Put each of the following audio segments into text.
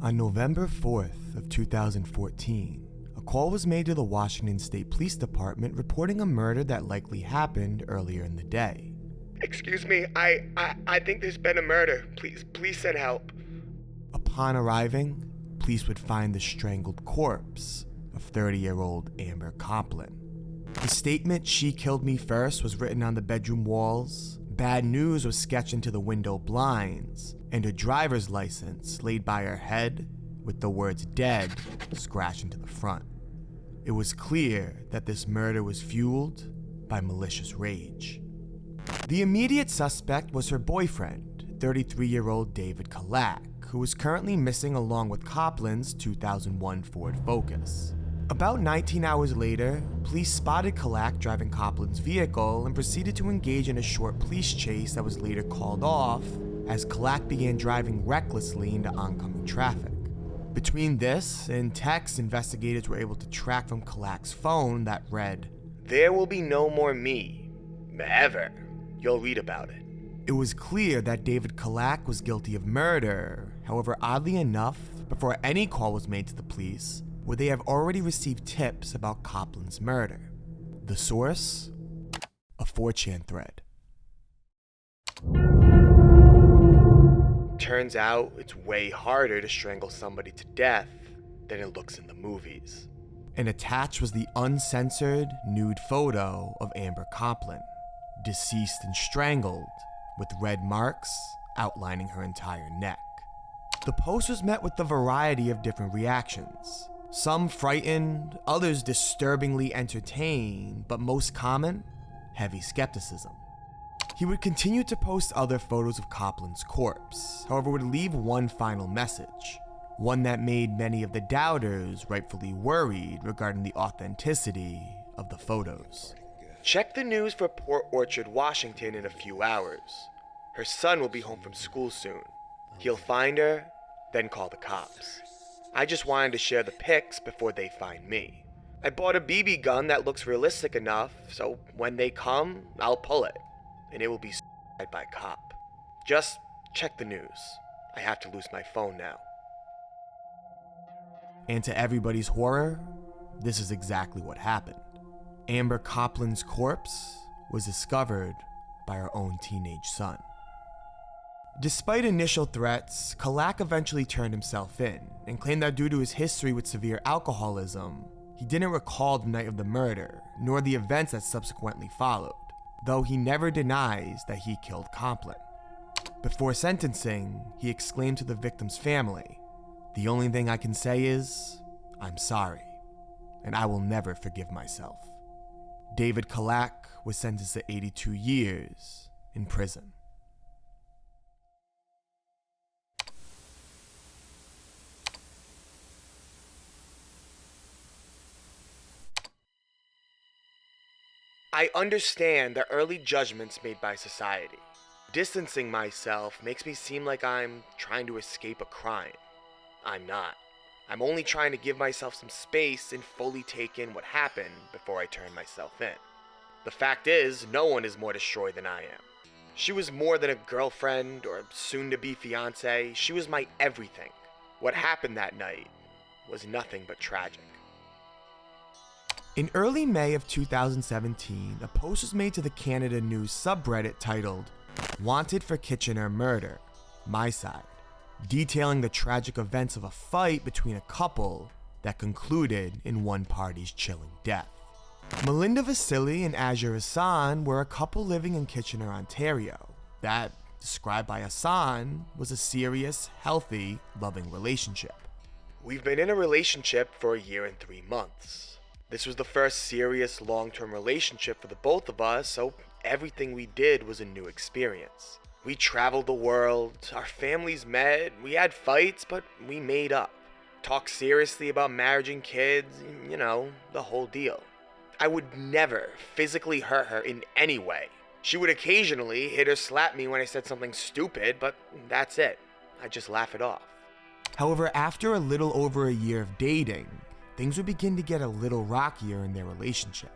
On November 4th of 2014, a call was made to the Washington State Police Department reporting a murder that likely happened earlier in the day. Excuse me, I think there's been a murder. Please send help. Upon arriving, police would find the strangled corpse of 30-year-old Amber Coplin. The statement, "She killed me first," was written on the bedroom walls. Bad news was sketched into the window blinds, and a driver's license laid by her head with the words "dead" scratched into the front. It was clear that this murder was fueled by malicious rage. The immediate suspect was her boyfriend, 33-year-old David Kalac, who was currently missing along with Coplin's 2001 Ford Focus. About 19 hours later, police spotted Kalac driving Coplin's vehicle and proceeded to engage in a short police chase that was later called off as Kalac began driving recklessly into oncoming traffic. Between this and texts investigators were able to track from Kalac's phone that read, "There will be no more me. Ever. You'll read about it." It was clear that David Kalac was guilty of murder. However, oddly enough, before any call was made to the police, would they have already received tips about Coplin's murder. The source? A 4chan thread. Turns out it's way harder to strangle somebody to death than it looks in the movies. And attached was the uncensored, nude photo of Amber Coplin, deceased and strangled, with red marks outlining her entire neck. The post was met with a variety of different reactions. Some frightened, others disturbingly entertained, but most common, heavy skepticism. He would continue to post other photos of Coplin's corpse, however would leave one final message, one that made many of the doubters rightfully worried regarding the authenticity of the photos. Check the news for Port Orchard, Washington in a few hours. Her son will be home from school soon. He'll find her, then call the cops. I just wanted to share the pics before they find me. I bought a BB gun that looks realistic enough, so when they come, I'll pull it, and it will be by a cop. Just check the news. I have to lose my phone now. And to everybody's horror, this is exactly what happened. Amber Coplin's corpse was discovered by her own teenage son. Despite initial threats, Kalac eventually turned himself in and claimed that due to his history with severe alcoholism, he didn't recall the night of the murder, nor the events that subsequently followed, though he never denies that he killed Coplin. Before sentencing, he exclaimed to the victim's family, "The only thing I can say is, I'm sorry, and I will never forgive myself." David Kalac was sentenced to 82 years in prison. I understand the early judgments made by society. Distancing myself makes me seem like I'm trying to escape a crime. I'm not. I'm only trying to give myself some space and fully take in what happened before I turn myself in. The fact is, no one is more destroyed than I am. She was more than a girlfriend or soon-to-be fiancé. She was my everything. What happened that night was nothing but tragic. In early May of 2017, a post was made to the Canada News subreddit titled, "Wanted for Kitchener Murder, My Side," detailing the tragic events of a fight between a couple that concluded in one party's chilling death. Melinda Vasily and Ager Hasan were a couple living in Kitchener, Ontario, that, described by Hasan, was a serious, healthy, loving relationship. We've been in a relationship for a year and 3 months. This was the first serious long-term relationship for the both of us, so everything we did was a new experience. We traveled the world, our families met, we had fights, but we made up. Talked seriously about marriage and kids, the whole deal. I would never physically hurt her in any way. She would occasionally hit or slap me when I said something stupid, but that's it. I just laugh it off. However, after a little over a year of dating, things would begin to get a little rockier in their relationship.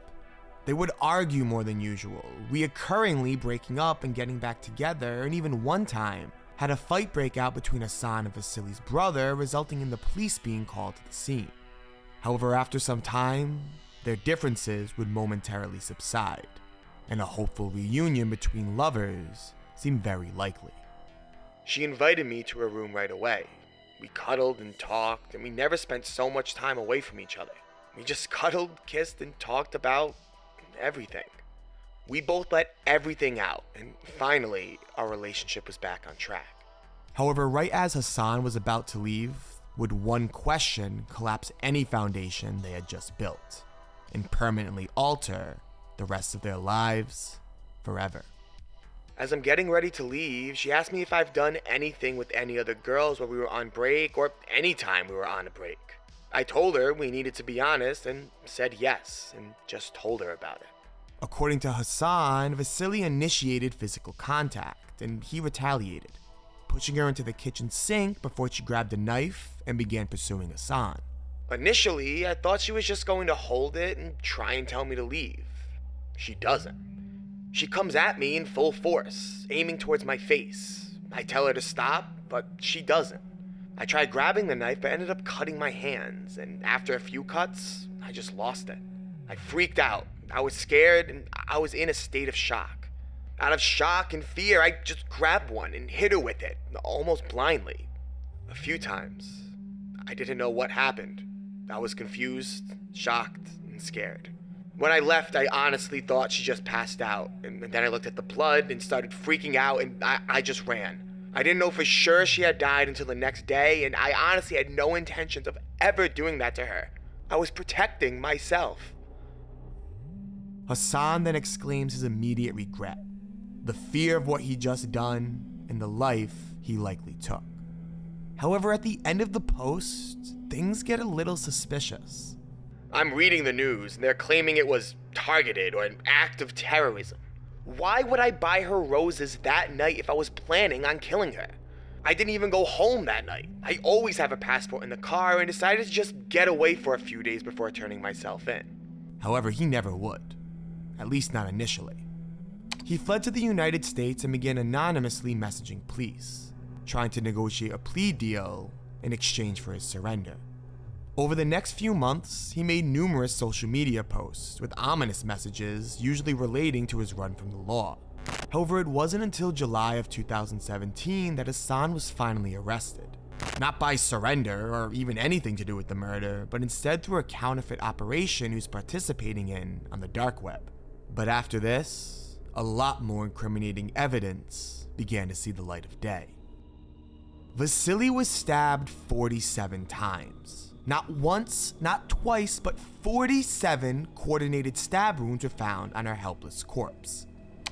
They would argue more than usual, reoccurringly breaking up and getting back together, and even one time, had a fight break out between Hasan and Vasili's brother, resulting in the police being called to the scene. However, after some time, their differences would momentarily subside, and a hopeful reunion between lovers seemed very likely. She invited me to her room right away. We cuddled and talked, and we never spent so much time away from each other. We just cuddled, kissed, and talked about everything. We both let everything out, and finally, our relationship was back on track. However, right as Hasan was about to leave, would one question collapse any foundation they had just built and permanently alter the rest of their lives forever. As I'm getting ready to leave, she asked me if I've done anything with any other girls while we were on break or any time we were on a break. I told her we needed to be honest and said yes, and just told her about it. According to Hasan, Vasili initiated physical contact, and he retaliated, pushing her into the kitchen sink before she grabbed a knife and began pursuing Hasan. Initially, I thought she was just going to hold it and try and tell me to leave. She doesn't. She comes at me in full force, aiming towards my face. I tell her to stop, but she doesn't. I tried grabbing the knife but ended up cutting my hands, and after a few cuts, I just lost it. I freaked out. I was scared and I was in a state of shock. Out of shock and fear, I just grabbed one and hit her with it, almost blindly. A few times. I didn't know what happened. I was confused, shocked, and scared. When I left, I honestly thought she just passed out, and then I looked at the blood and started freaking out, and I just ran. I didn't know for sure she had died until the next day, and I honestly had no intentions of ever doing that to her. I was protecting myself. Hasan then exclaims his immediate regret, the fear of what he just done, and the life he likely took. However, at the end of the post, things get a little suspicious. I'm reading the news, and they're claiming it was targeted or an act of terrorism. Why would I buy her roses that night if I was planning on killing her? I didn't even go home that night. I always have a passport in the car and decided to just get away for a few days before turning myself in. However, he never would. At least not initially. He fled to the United States and began anonymously messaging police, trying to negotiate a plea deal in exchange for his surrender. Over the next few months, he made numerous social media posts with ominous messages, usually relating to his run from the law. However, it wasn't until July of 2017 that Hasan was finally arrested. Not by surrender or even anything to do with the murder, but instead through a counterfeit operation he was participating in on the dark web. But after this, a lot more incriminating evidence began to see the light of day. Vasili was stabbed 47 times. Not once, not twice, but 47 coordinated stab wounds were found on her helpless corpse.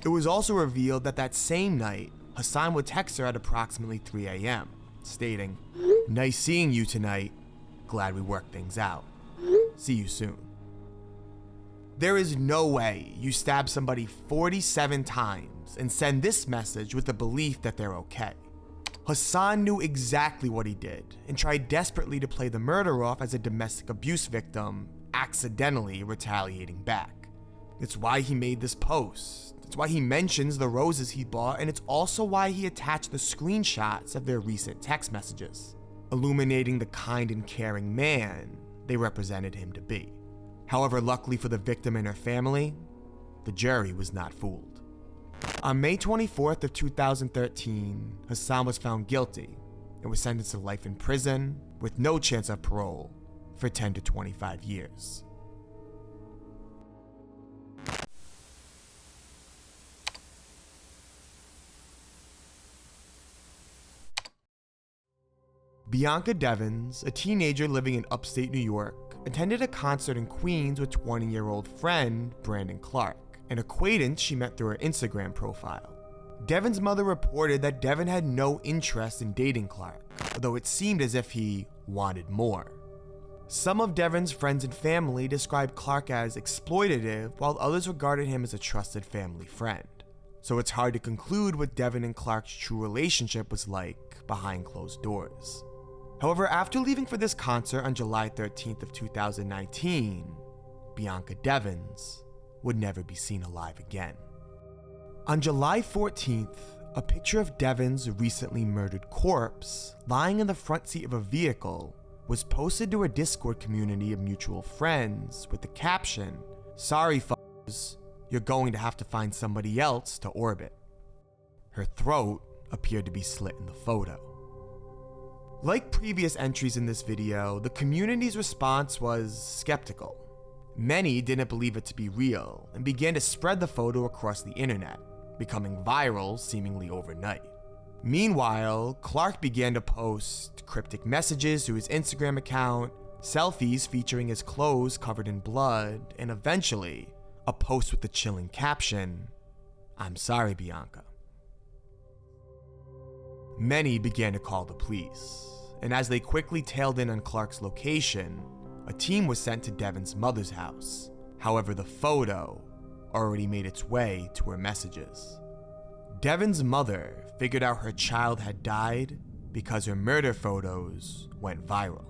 It was also revealed that same night, Hasan would text her at approximately 3 a.m., stating, "Nice seeing you tonight. Glad we worked things out. See you soon." There is no way you stab somebody 47 times and send this message with the belief that they're okay. Hasan knew exactly what he did and tried desperately to play the murder off as a domestic abuse victim, accidentally retaliating back. It's why he made this post. It's why he mentions the roses he bought, and it's also why he attached the screenshots of their recent text messages, illuminating the kind and caring man they represented him to be. However, luckily for the victim and her family, the jury was not fooled. On May 24th of 2013, Hasan was found guilty and was sentenced to life in prison with no chance of parole for 10 to 25 years. Bianca Devins, a teenager living in upstate New York, attended a concert in Queens with 20-year-old friend Brandon Clark, an acquaintance she met through her Instagram profile. Devin's mother reported that Devin had no interest in dating Clark, although it seemed as if he wanted more. Some of Devin's friends and family described Clark as exploitative, while others regarded him as a trusted family friend. So it's hard to conclude what Devin and Clark's true relationship was like behind closed doors. However, after leaving for this concert on July 13th of 2019, Bianca Devins would never be seen alive again. On July 14th, A picture of Devins' recently murdered corpse lying in the front seat of a vehicle was posted to a Discord community of mutual friends with the caption, "Sorry f***ers, you're going to have to find somebody else to orbit." Her throat appeared to be slit in the photo. Like previous entries in this video, the community's response was skeptical. Many didn't believe it to be real and began to spread the photo across the internet, becoming viral seemingly overnight. Meanwhile, Clark began to post cryptic messages to his Instagram account, selfies featuring his clothes covered in blood, and eventually, a post with the chilling caption, "I'm sorry, Bianca." Many began to call the police, and as they quickly tailed in on Clark's location, a team was sent to Devins' mother's house. However, the photo already made its way to her messages. Devins' mother figured out her child had died because her murder photos went viral.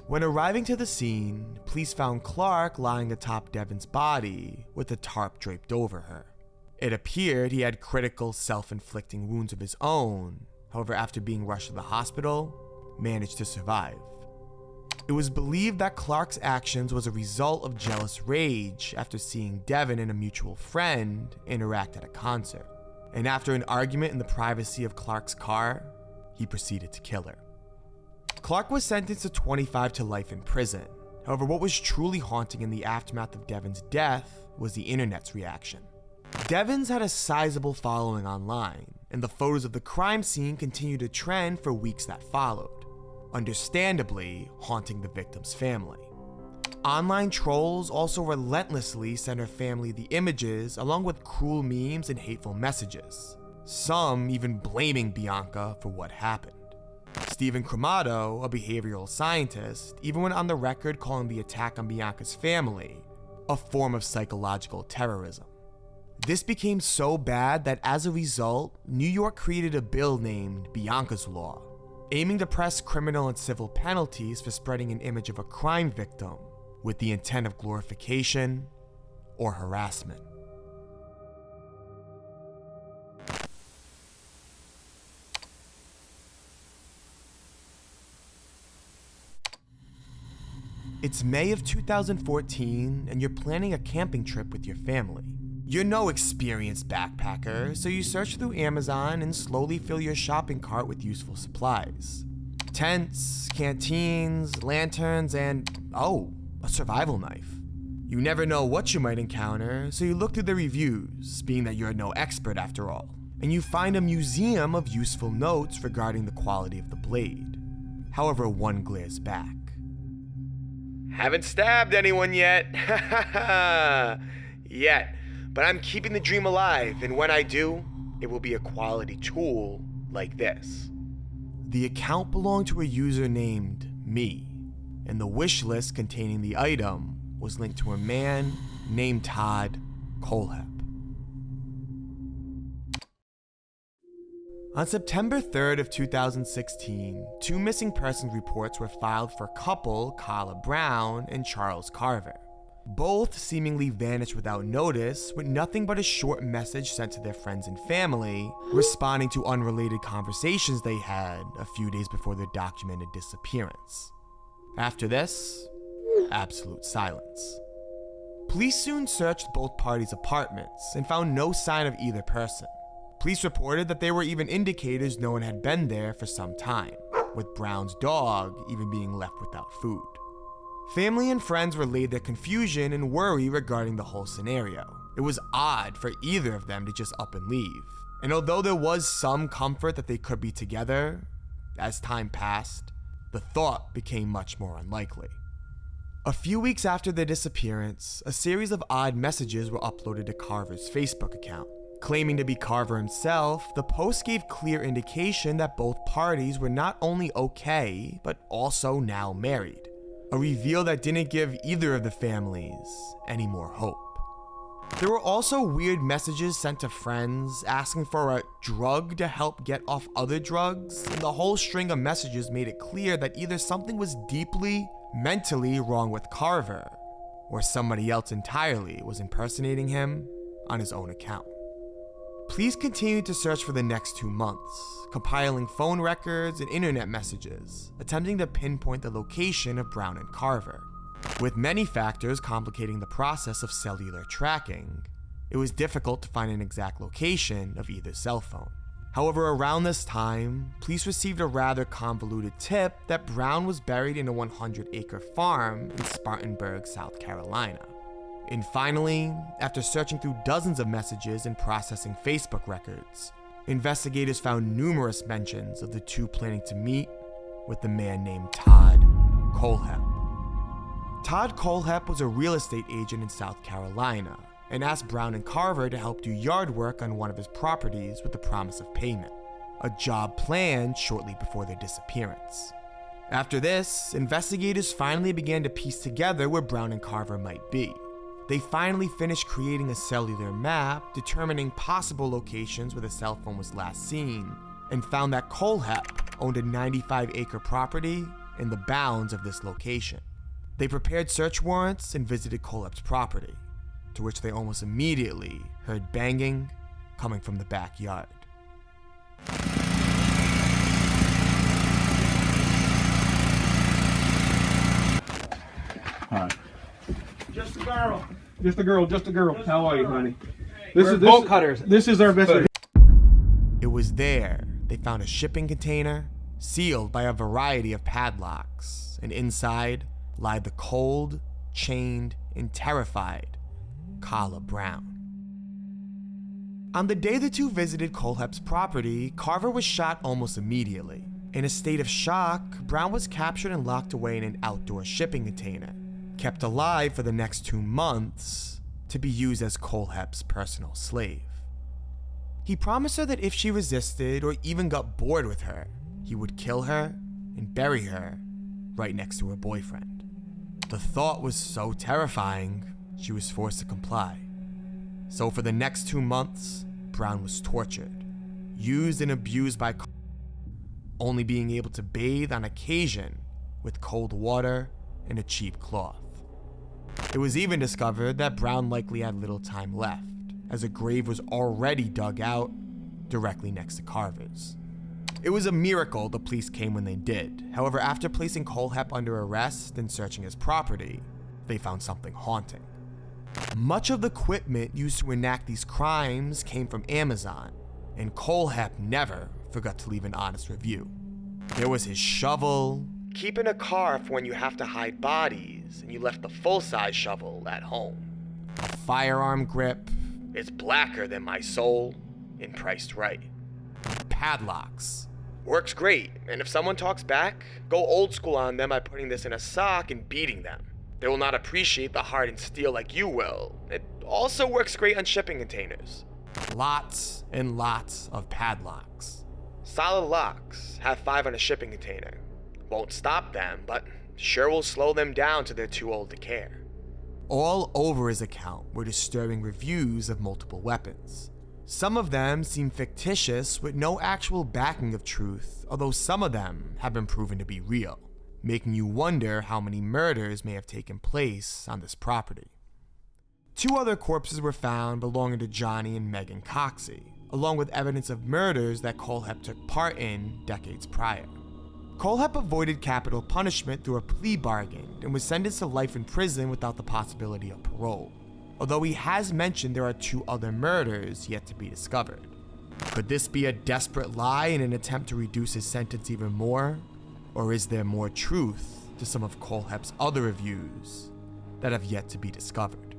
When arriving to the scene, police found Clark lying atop Devins' body with a tarp draped over her. It appeared he had critical self-inflicting wounds of his own, however, after being rushed to the hospital, managed to survive. It was believed that Clark's actions was a result of jealous rage after seeing Devin and a mutual friend interact at a concert. And after an argument in the privacy of Clark's car, he proceeded to kill her. Clark was sentenced to 25 to life in prison. However, what was truly haunting in the aftermath of Devin's death was the internet's reaction. Devins had a sizable following online, and the photos of the crime scene continued to trend for weeks that followed, understandably haunting the victim's family. Online trolls also relentlessly sent her family the images along with cruel memes and hateful messages, some even blaming Bianca for what happened. Stephen Cremato, a behavioral scientist, even went on the record calling the attack on Bianca's family a form of psychological terrorism. This became so bad that as a result, New York created a bill named Bianca's Law, aiming to press criminal and civil penalties for spreading an image of a crime victim with the intent of glorification or harassment. It's May of 2014, and you're planning a camping trip with your family. You're no experienced backpacker, so you search through Amazon and slowly fill your shopping cart with useful supplies. Tents, canteens, lanterns, and, a survival knife. You never know what you might encounter, so you look through the reviews, being that you're no expert after all, and you find a museum of useful notes regarding the quality of the blade. However, one glares back. Haven't stabbed anyone yet. Yet. But I'm keeping the dream alive, and when I do, it will be a quality tool like this. The account belonged to a user named Me, and the wish list containing the item was linked to a man named Todd Colehep. On September 3rd of 2016, 2 missing persons reports were filed for couple Kalac Brown and Charles Carver. Both seemingly vanished without notice, with nothing but a short message sent to their friends and family, responding to unrelated conversations they had a few days before their documented disappearance. After this, absolute silence. Police soon searched both parties' apartments and found no sign of either person. Police reported that there were even indicators no one had been there for some time, with Brown's dog even being left without food. Family and friends relayed their confusion and worry regarding the whole scenario. It was odd for either of them to just up and leave, and although there was some comfort that they could be together, as time passed, the thought became much more unlikely. A few weeks after their disappearance, a series of odd messages were uploaded to Carver's Facebook account. Claiming to be Carver himself, the post gave clear indication that both parties were not only okay, but also now married. A reveal that didn't give either of the families any more hope. There were also weird messages sent to friends asking for a drug to help get off other drugs, and the whole string of messages made it clear that either something was deeply, mentally wrong with Carver, or somebody else entirely was impersonating him on his own account. Police continued to search for the next 2 months, compiling phone records and internet messages, attempting to pinpoint the location of Brown and Carver. With many factors complicating the process of cellular tracking, it was difficult to find an exact location of either cell phone. However, around this time, police received a rather convoluted tip that Brown was buried in a 100-acre farm in Spartanburg, South Carolina. And finally, after searching through dozens of messages and processing Facebook records, investigators found numerous mentions of the two planning to meet with the man named Todd Kohlhepp. Todd Kohlhepp was a real estate agent in South Carolina and asked Brown and Carver to help do yard work on one of his properties with the promise of payment, a job planned shortly before their disappearance. After this, investigators finally began to piece together where Brown and Carver might be. They finally finished creating a cellular map, determining possible locations where the cell phone was last seen, and found that Kohlhepp owned a 95-acre property in the bounds of this location. They prepared search warrants and visited Kohlhepp's property, to which they almost immediately heard banging coming from the backyard. Hi. Just a girl. Just a girl. How are you, honey? We're bolt cutters. This is our best. It was there they found a shipping container sealed by a variety of padlocks, and inside lied the cold, chained, and terrified Carla Brown. On the day the two visited Kohlhepp's property, Carver was shot almost immediately. In a state of shock, Brown was captured and locked away in an outdoor shipping container, kept alive for the next 2 months to be used as Kohlhepp's personal slave. He promised her that if she resisted or even got bored with her, he would kill her and bury her right next to her boyfriend. The thought was so terrifying, she was forced to comply. So for the next 2 months, Brown was tortured, used and abused by Carver, only being able to bathe on occasion with cold water and a cheap cloth. It was even discovered that Brown likely had little time left, as a grave was already dug out directly next to Carver's. It was a miracle the police came when they did. However, after placing Kohlhepp under arrest and searching his property, they found something haunting. Much of the equipment used to enact these crimes came from Amazon, and Kohlhepp never forgot to leave an honest review. There was his shovel, Keep in a car for when you have to hide bodies and you left the full-size shovel at home. a firearm grip, It's blacker than my soul and priced right. padlocks, Works great, and if someone talks back, go old school on them by putting this in a sock and beating them. They will not appreciate the hardened steel like you will. It also works great on shipping containers. lots and lots of padlocks. Solid locks, have 5 on a shipping container. Won't stop them, but sure will slow them down till they're too old to care. All over his account were disturbing reviews of multiple weapons. Some of them seem fictitious with no actual backing of truth, although some of them have been proven to be real, making you wonder how many murders may have taken place on this property. 2 other corpses were found belonging to Johnny and Megan Coxey, along with evidence of murders that Kohlhepp took part in decades prior. Kohlhepp avoided capital punishment through a plea bargain and was sentenced to life in prison without the possibility of parole, although he has mentioned there are 2 other murders yet to be discovered. Could this be a desperate lie in an attempt to reduce his sentence even more? Or is there more truth to some of Kohlhepp's other reviews that have yet to be discovered?